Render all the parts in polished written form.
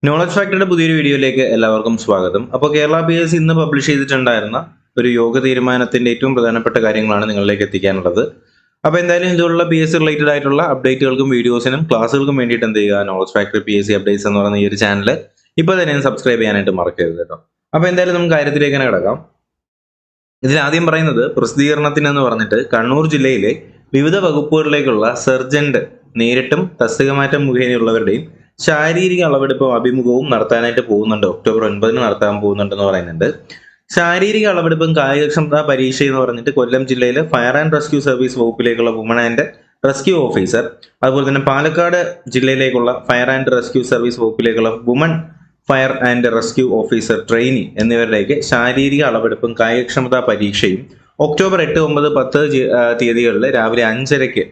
Knowledge ഫാക്ടറിയുടെ പുതിയൊരു വീഡിയോയിലേക്ക് എല്ലാവർക്കും സ്വാഗതം. അപ്പോൾ കേരള PSC ഇന്ന് പബ്ലിഷ് ചെയ്തിട്ടുണ്ടായിരുന്ന ഒരു യോഗ തീരുമാനത്തിന്റെ ഏറ്റവും പ്രധാനപ്പെട്ട കാര്യങ്ങളാണ് നിങ്ങളിലേക്ക് എത്തിക്കാനുള്ളത്. അപ്പോൾ എന്തായാലും ഇതുള്ള PSC റിലേറ്റഡ് ആയിട്ടുള്ള അപ്ഡേറ്റുകൾക്കും വീഡിയോസിനും ക്ലാസ്സുകൾക്കും വേണ്ടിയിട്ട് എന്ത് ചെയ്യുക, നോളജ് ഫാക്ടറി PSC അപ്ഡേറ്റ്സ് എന്ന് പറയുന്ന ഈ ഒരു ചാനൽ ഇപ്പോൾ തന്നെ സബ്സ്ക്രൈബ് ചെയ്യാനായിട്ട് മറക്കരുത് കേട്ടോ. അപ്പോൾ എന്തായാലും നമുക്ക് കാര്യത്തിലേക്ക് തന്നെ കിടക്കാം. ഇതിൽ ആദ്യം പറയുന്നത് പ്രസിദ്ധീകരണത്തിന് എന്ന് പറഞ്ഞിട്ട് കണ്ണൂർ ജില്ലയിലെ വിവിധ വകുപ്പുകളിലേക്കുള്ള സർജന്റ് നേരിട്ടും തസ്തികമാറ്റം മുഖേനയുള്ളവരുടെയും ശാരീരിക അളവെടുപ്പും അഭിമുഖവും നടത്താനായിട്ട് പോകുന്നുണ്ട്. ഒക്ടോബർ 9 നടത്താൻ പോകുന്നുണ്ടെന്ന് പറയുന്നുണ്ട്. ശാരീരിക അളവെടുപ്പും കായികക്ഷമതാ പരീക്ഷ എന്ന് പറഞ്ഞിട്ട് കൊല്ലം ജില്ലയിലെ ഫയർ ആൻഡ് റെസ്ക്യൂ സർവീസ് വകുപ്പിലേക്കുള്ള വുമൺ ആൻഡ് റെസ്ക്യൂ ഓഫീസർ, അതുപോലെ തന്നെ പാലക്കാട് ജില്ലയിലേക്കുള്ള ഫയർ ആൻഡ് റെസ്ക്യൂ സർവീസ് വകുപ്പിലേക്കുള്ള woman fire and rescue officer trainee എന്നിവരിലേക്ക് ശാരീരിക അളവെടുപ്പും കായികക്ഷമതാ പരീക്ഷയും ഒക്ടോബർ 8, 9, 10 തീയതികളിൽ രാവിലെ 5:30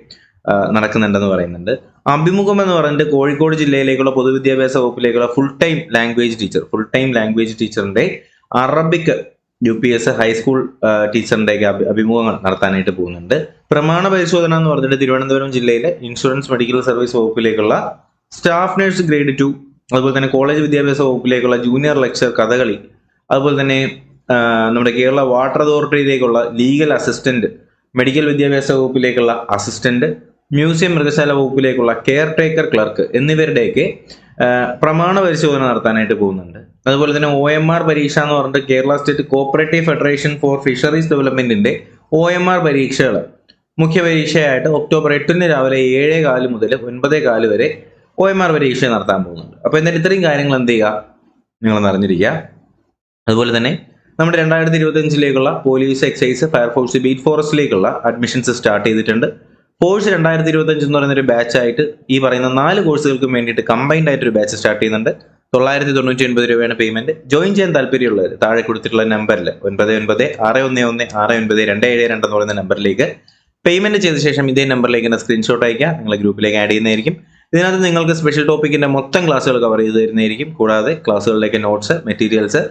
നടക്കുന്നുണ്ടെന്ന് പറയുന്നുണ്ട്. അഭിമുഖം എന്ന് പറഞ്ഞിട്ട് കോഴിക്കോട് ജില്ലയിലേക്കുള്ള പൊതുവിദ്യാഭ്യാസ വകുപ്പിലേക്കുള്ള ഫുൾ ടൈം ലാംഗ്വേജ് ടീച്ചറിന്റെ അറബിക് UPS ഹൈസ്കൂൾ ടീച്ചറിന്റെ അഭിമുഖങ്ങൾ നടത്താനായിട്ട് പോകുന്നുണ്ട്. പ്രമാണ പരിശോധന എന്ന് പറഞ്ഞിട്ട് തിരുവനന്തപുരം ജില്ലയിലെ ഇൻഷുറൻസ് മെഡിക്കൽ സർവീസ് വകുപ്പിലേക്കുള്ള സ്റ്റാഫ് നഴ്സ് ഗ്രേഡ് 2, അതുപോലെ തന്നെ കോളേജ് വിദ്യാഭ്യാസ വകുപ്പിലേക്കുള്ള ജൂനിയർ ലെക്ചർ കഥകളി, അതുപോലെ തന്നെ നമ്മുടെ കേരള വാട്ടർ അതോറിറ്റിയിലേക്കുള്ള ലീഗൽ അസിസ്റ്റന്റ്, മെഡിക്കൽ വിദ്യാഭ്യാസ വകുപ്പിലേക്കുള്ള അസിസ്റ്റന്റ്, മ്യൂസിയം മൃഗശാല വകുപ്പിലേക്കുള്ള കെയർ ടേക്കർ ക്ലർക്ക് എന്നിവരുടെയൊക്കെ പ്രമാണ പരിശോധന നടത്താനായിട്ട് പോകുന്നുണ്ട്. അതുപോലെ തന്നെ OMR പരീക്ഷ എന്ന് പറഞ്ഞിട്ട് Kerala state cooperative federation for fisheries ഡെവലപ്മെന്റിന്റെ OMR പരീക്ഷകൾ മുഖ്യ പരീക്ഷയായിട്ട് ഒക്ടോബർ 8 രാവിലെ 7:15 മുതൽ 9:15 വരെ OMR പരീക്ഷ നടത്താൻ പോകുന്നുണ്ട്. അപ്പോൾ എന്തായാലും ഇത്രയും കാര്യങ്ങൾ എന്ത് ചെയ്യുക, നിങ്ങളൊന്ന് അറിഞ്ഞിരിക്കുക. അതുപോലെ തന്നെ നമ്മുടെ 2025 പോലീസ്, എക്സൈസ്, ഫയർഫോഴ്സ്, ബീറ്റ് ഫോറസ്റ്റിലേക്കുള്ള അഡ്മിഷൻസ് സ്റ്റാർട്ട് ചെയ്തിട്ടുണ്ട്. ഫോഴ്സ് 2025 എന്ന് പറയുന്ന ഒരു ബാച്ച് ആയിട്ട് ഈ പറയുന്ന 4 കോഴ്സുകൾക്കും വേണ്ടിയിട്ട് കമ്പൈൻഡ് ആയിട്ടൊരു ബാച്ച് സ്റ്റാർട്ട് ചെയ്യുന്നുണ്ട്. 999 രൂപയാണ് പേയ്മെന്റ്. ജോയിൻ ചെയ്യാൻ താല്പര്യമുള്ളവർ താഴെ കൊടുത്തിട്ടുള്ള നമ്പറിൽ 9961699272 എന്ന് പറയുന്ന നമ്പറിലേക്ക് പേയ്മെന്റ് ചെയ്ത ശേഷം ഇതേ നമ്പറിലേക്ക് സ്ക്രീൻഷോട്ട് അയക്കുക, നിങ്ങളെ ഗ്രൂപ്പിലേക്ക് ആഡ് ചെയ്യുന്നതായിരിക്കും. ഇതിനകത്ത് നിങ്ങൾക്ക് സ്പെഷ്യൽ ടോപ്പിക്കിന്റെ മൊത്തം ക്ലാസ്സുകൾ കവർ ചെയ്ത് തരുന്നതായിരിക്കും. കൂടാതെ ക്ലാസ്സുകളിലേക്ക് നോട്ട്സ്, മെറ്റീരിയൽസ്,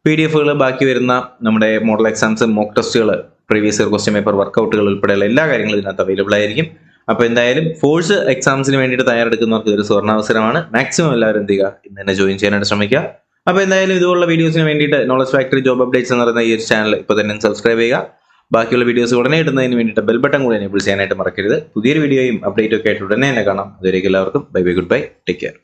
PDF ബാക്കി വരുന്ന നമ്മുടെ മോഡൽ എക്സാംസ്, മോക്ക് ടെസ്റ്റുകൾ, പ്രീവിയസ് ഇയർ ക്വസ്റ്റ്യൻ പേപ്പർ വർക്കൗട്ടുകൾ ഉൾപ്പെടെയുള്ള എല്ലാ കാര്യങ്ങളും ഇതിനകത്ത് അവൈലബിൾ ആയിരിക്കും. അപ്പോൾ എന്തായാലും ഫോഴ്സ് എക്സാംസിന് വേണ്ടിയിട്ട് തയ്യാറെടുക്കുന്നവർക്ക് ഇതൊരു സുവർണാവസരമാണ്. മാക്സിമം എല്ലാവരും എന്ത് ചെയ്യുക, ഇന്ന് തന്നെ ജോയിൻ ചെയ്യാനായിട്ട് ശ്രമിക്കുക. അപ്പോൾ എന്തായാലും ഇതുപോലുള്ള വീഡിയോസിന് വേണ്ടിയിട്ട് നോളജ് ഫാക്ടറി ജോബ് അപ്ഡേറ്റ്സ് എന്ന് പറയുന്ന ഈ ഒരു ചാനൽ ഇപ്പോൾ തന്നെ സബ്സ്ക്രൈബ് ചെയ്യുക. ബാക്കിയുള്ള വീഡിയോസ് ഉടനെ ഇടുന്നതിന് വേണ്ടിയിട്ട് ബെൽ ബട്ടൺ കൂടി എനേബിൾ ചെയ്യാനായിട്ട് മറക്കരുത്. പുതിയൊരു വീഡിയോയും അപ്ഡേറ്റും ഒക്കെ ആയിട്ട് ഉടനെ തന്നെ കാണാം. അതുവരേക്കും എല്ലാവർക്കും bye bye, good bye, take care.